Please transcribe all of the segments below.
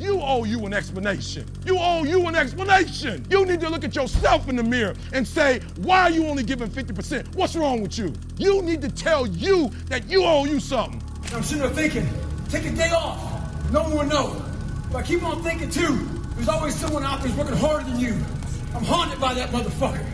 you owe you an explanation. You owe you an explanation. You need to look at yourself in the mirror and say, why are you only giving 50%? What's wrong with you? You need to tell you that you owe you something. I'm sitting there thinking, take a day off. No one will know. But I keep on thinking too, there's always someone out there who's working harder than you. I'm haunted by that motherfucker.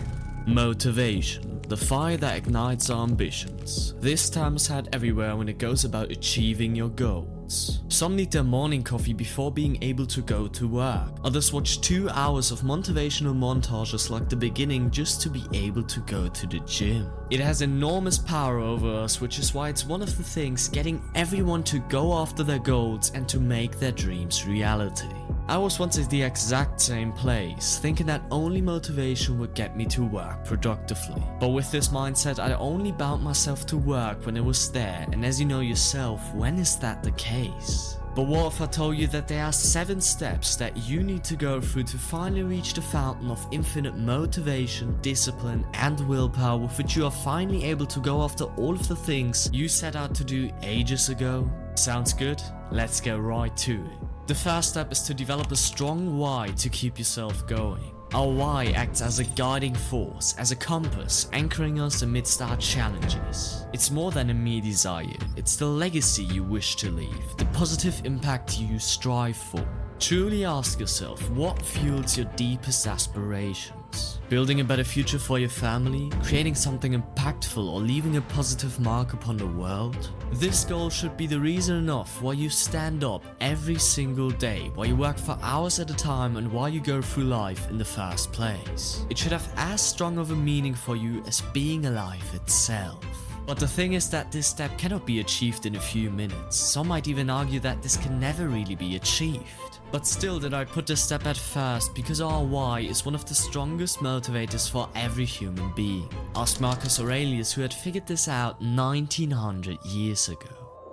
Motivation, the fire that ignites our ambitions. This term is had everywhere when it goes about achieving your goals. Some need their morning coffee before being able to go to work. Others watch 2 hours of motivational montages like the beginning just to be able to go to the gym. It has enormous power over us, which is why it's one of the things getting everyone to go after their goals and to make their dreams reality. I was once at the exact same place, thinking that only motivation would get me to work productively. But with this mindset, I only bound myself to work when it was there, and as you know yourself, when is that the case? But what if I told you that there are 7 steps that you need to go through to finally reach the fountain of infinite motivation, discipline, and willpower with which you are finally able to go after all of the things you set out to do ages ago? Sounds good? Let's get right to it. The first step is to develop a strong why to keep yourself going. Our why acts as a guiding force, as a compass, anchoring us amidst our challenges. It's more than a mere desire, it's the legacy you wish to leave, the positive impact you strive for. Truly ask yourself, what fuels your deepest aspirations? Building a better future for your family, creating something impactful, or leaving a positive mark upon the world? This goal should be the reason enough why you stand up every single day, why you work for hours at a time, and why you go through life in the first place. It should have as strong of a meaning for you as being alive itself. But the thing is that this step cannot be achieved in a few minutes. Some might even argue that this can never really be achieved. But still did I put this step at first because our why is one of the strongest motivators for every human being. Ask Marcus Aurelius, who had figured this out 1900 years ago.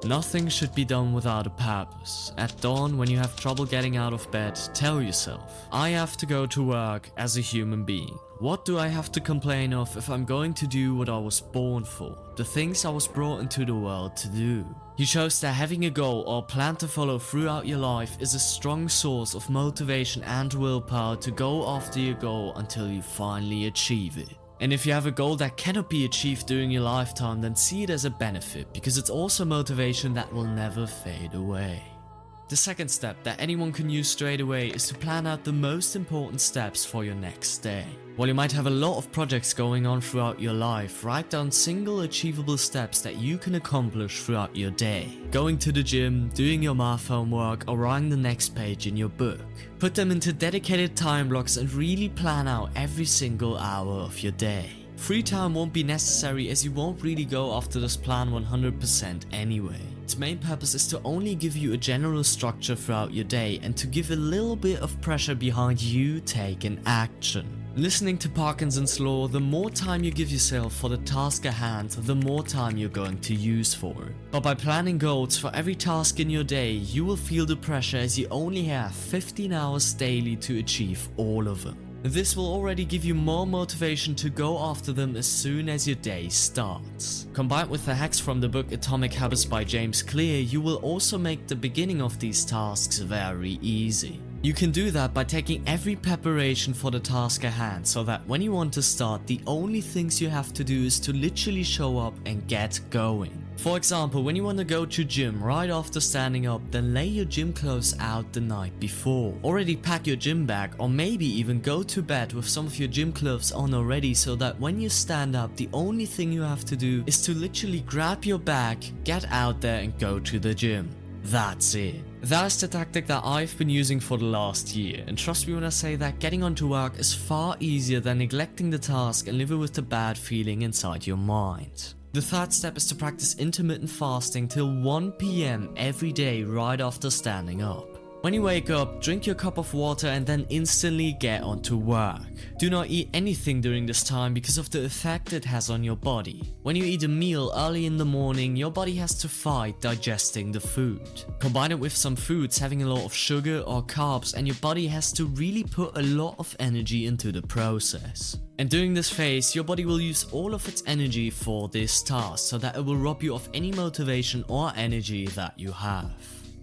Nothing should be done without a purpose. At dawn, when you have trouble getting out of bed, tell yourself, I have to go to work as a human being. What do I have to complain of if I'm going to do what I was born for? The things I was brought into the world to do. You chose that having a goal or plan to follow throughout your life is a strong source of motivation and willpower to go after your goal until you finally achieve it. And if you have a goal that cannot be achieved during your lifetime, then see it as a benefit, because it's also motivation that will never fade away. The second step that anyone can use straight away is to plan out the most important steps for your next day. While you might have a lot of projects going on throughout your life, write down single achievable steps that you can accomplish throughout your day. Going to the gym, doing your math homework, or writing the next page in your book. Put them into dedicated time blocks and really plan out every single hour of your day. Free time won't be necessary as you won't really go after this plan 100% anyway. Its main purpose is to only give you a general structure throughout your day and to give a little bit of pressure behind you taking action. Listening to Parkinson's law, the more time you give yourself for the task at hand, the more time you're going to use for it. But by planning goals for every task in your day, you will feel the pressure as you only have 15 hours daily to achieve all of them. This will already give you more motivation to go after them as soon as your day starts. Combined with the hacks from the book Atomic Habits by James Clear, you will also make the beginning of these tasks very easy. You can do that by taking every preparation for the task at hand, so that when you want to start, the only things you have to do is to literally show up and get going. For example, when you want to go to gym right after standing up, then lay your gym clothes out the night before. Already pack your gym bag, or maybe even go to bed with some of your gym clothes on already, so that when you stand up, the only thing you have to do is to literally grab your bag, get out there and go to the gym. That's it. That is the tactic that I've been using for the last year, and trust me when I say that getting onto work is far easier than neglecting the task and living with the bad feeling inside your mind. The third step is to practice intermittent fasting till 1 PM every day right after standing up. When you wake up, drink your cup of water and then instantly get onto work. Do not eat anything during this time because of the effect it has on your body. When you eat a meal early in the morning, your body has to fight digesting the food. Combine it with some foods having a lot of sugar or carbs, and your body has to really put a lot of energy into the process. And during this phase, your body will use all of its energy for this task, so that it will rob you of any motivation or energy that you have.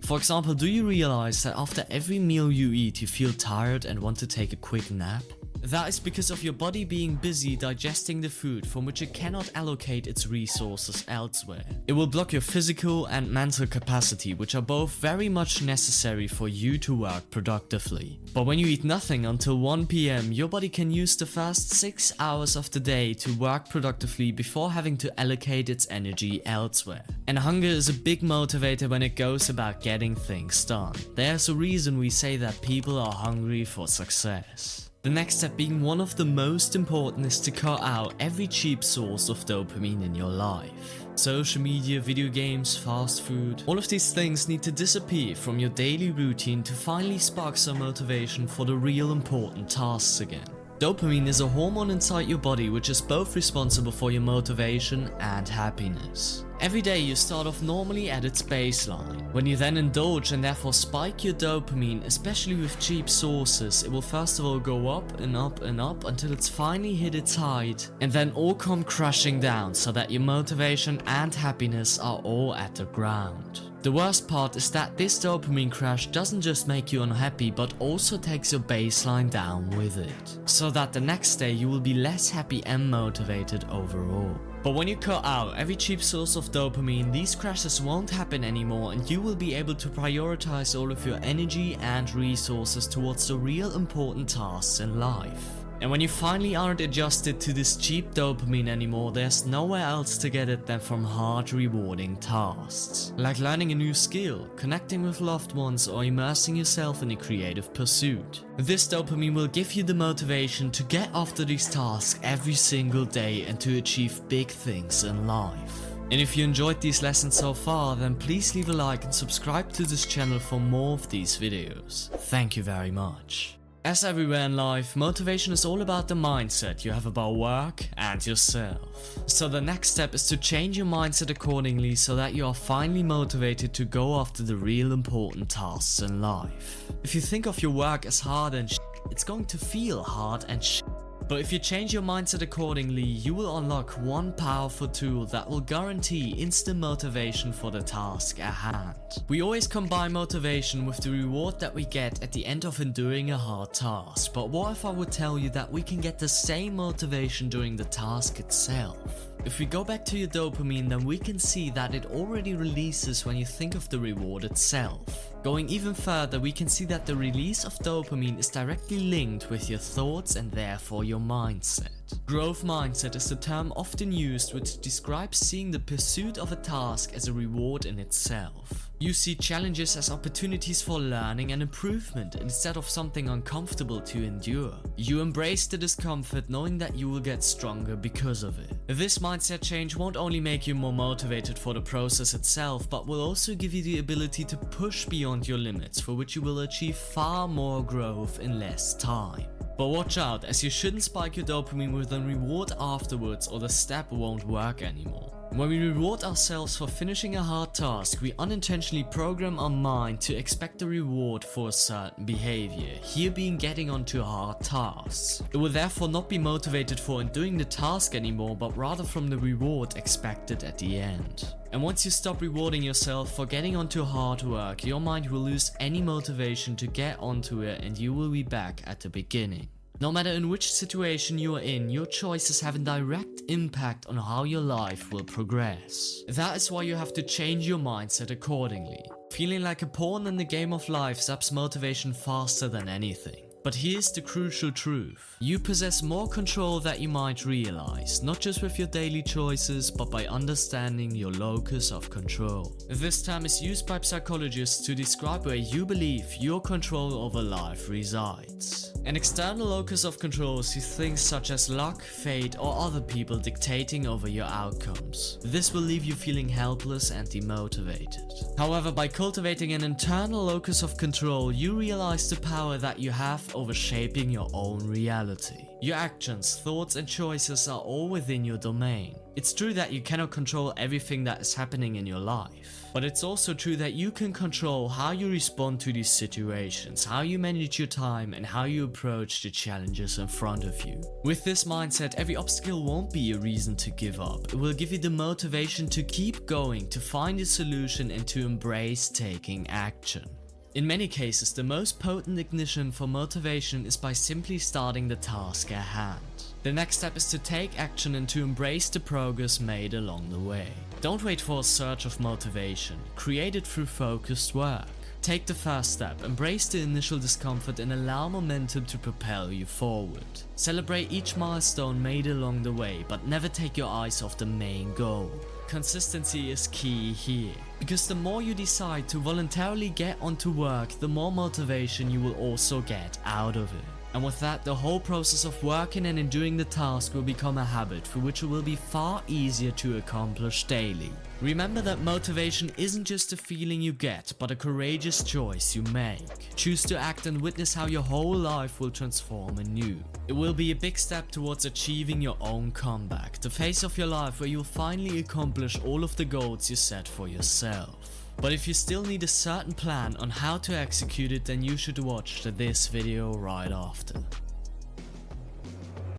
For example, do you realize that after every meal you eat you feel tired and want to take a quick nap? That is because of your body being busy digesting the food from which it cannot allocate its resources elsewhere. It will block your physical and mental capacity, which are both very much necessary for you to work productively. But when you eat nothing until 1 PM, your body can use the first 6 hours of the day to work productively before having to allocate its energy elsewhere. And hunger is a big motivator when it goes about getting things done. There's a reason we say that people are hungry for success. The next step, being one of the most important, is to cut out every cheap source of dopamine in your life. Social media, video games, fast food, all of these things need to disappear from your daily routine to finally spark some motivation for the real important tasks again. Dopamine is a hormone inside your body which is both responsible for your motivation and happiness. Every day you start off normally at its baseline. When you then indulge and therefore spike your dopamine, especially with cheap sources, it will first of all go up and up and up until it's finally hit its height, and then all come crashing down so that your motivation and happiness are all at the ground. The worst part is that this dopamine crash doesn't just make you unhappy but also takes your baseline down with it, so that the next day you will be less happy and motivated overall. But when you cut out every cheap source of dopamine, these crashes won't happen anymore and you will be able to prioritize all of your energy and resources towards the real important tasks in life. And when you finally aren't adjusted to this cheap dopamine anymore, there's nowhere else to get it than from hard, rewarding tasks. Like learning a new skill, connecting with loved ones, or immersing yourself in a creative pursuit. This dopamine will give you the motivation to get after these tasks every single day and to achieve big things in life. And if you enjoyed these lessons so far, then please leave a like and subscribe to this channel for more of these videos. Thank you very much. As everywhere in life, motivation is all about the mindset you have about work and yourself. So the next step is to change your mindset accordingly so that you are finally motivated to go after the real important tasks in life. If you think of your work as hard and it's going to feel hard and But if you change your mindset accordingly, you will unlock one powerful tool that will guarantee instant motivation for the task at hand. We always combine motivation with the reward that we get at the end of enduring a hard task, but what if I would tell you that we can get the same motivation during the task itself? If we go back to your dopamine, then we can see that it already releases when you think of the reward itself. Going even further, we can see that the release of dopamine is directly linked with your thoughts and therefore your mindset. Growth mindset is the term often used which describes seeing the pursuit of a task as a reward in itself. You see challenges as opportunities for learning and improvement instead of something uncomfortable to endure. You embrace the discomfort knowing that you will get stronger because of it. This mindset change won't only make you more motivated for the process itself, but will also give you the ability to push beyond your limits, for which you will achieve far more growth in less time. But watch out, as you shouldn't spike your dopamine with a reward afterwards or the step won't work anymore. When we reward ourselves for finishing a hard task, we unintentionally program our mind to expect a reward for a certain behavior, here being getting onto hard tasks. It will therefore not be motivated for doing the task anymore, but rather from the reward expected at the end. And once you stop rewarding yourself for getting onto hard work, your mind will lose any motivation to get onto it and you will be back at the beginning. No matter in which situation you are in, your choices have a direct impact on how your life will progress. That is why you have to change your mindset accordingly. Feeling like a pawn in the game of life zaps motivation faster than anything. But here's the crucial truth. You possess more control than you might realize, not just with your daily choices, but by understanding your locus of control. This term is used by psychologists to describe where you believe your control over life resides. An external locus of control sees things such as luck, fate, or other people dictating over your outcomes. This will leave you feeling helpless and demotivated. However, by cultivating an internal locus of control, you realize the power that you have over shaping your own reality. Your actions, thoughts and choices are all within your domain. It's true that you cannot control everything that is happening in your life, but it's also true that you can control how you respond to these situations, how you manage your time and how you approach the challenges in front of you. With this mindset, every obstacle won't be a reason to give up. It will give you the motivation to keep going, to find a solution and to embrace taking action. In many cases, the most potent ignition for motivation is by simply starting the task at hand. The next step is to take action and to embrace the progress made along the way. Don't wait for a surge of motivation, create it through focused work. Take the first step, embrace the initial discomfort and allow momentum to propel you forward. Celebrate each milestone made along the way, but never take your eyes off the main goal. Consistency is key here, because the more you decide to voluntarily get onto work, the more motivation you will also get out of it. And with that, the whole process of working and enduring the task will become a habit for which it will be far easier to accomplish daily. Remember that motivation isn't just a feeling you get, but a courageous choice you make. Choose to act and witness how your whole life will transform anew. It will be a big step towards achieving your own comeback, the phase of your life where you'll finally accomplish all of the goals you set for yourself. But if you still need a certain plan on how to execute it, then you should watch this video right after.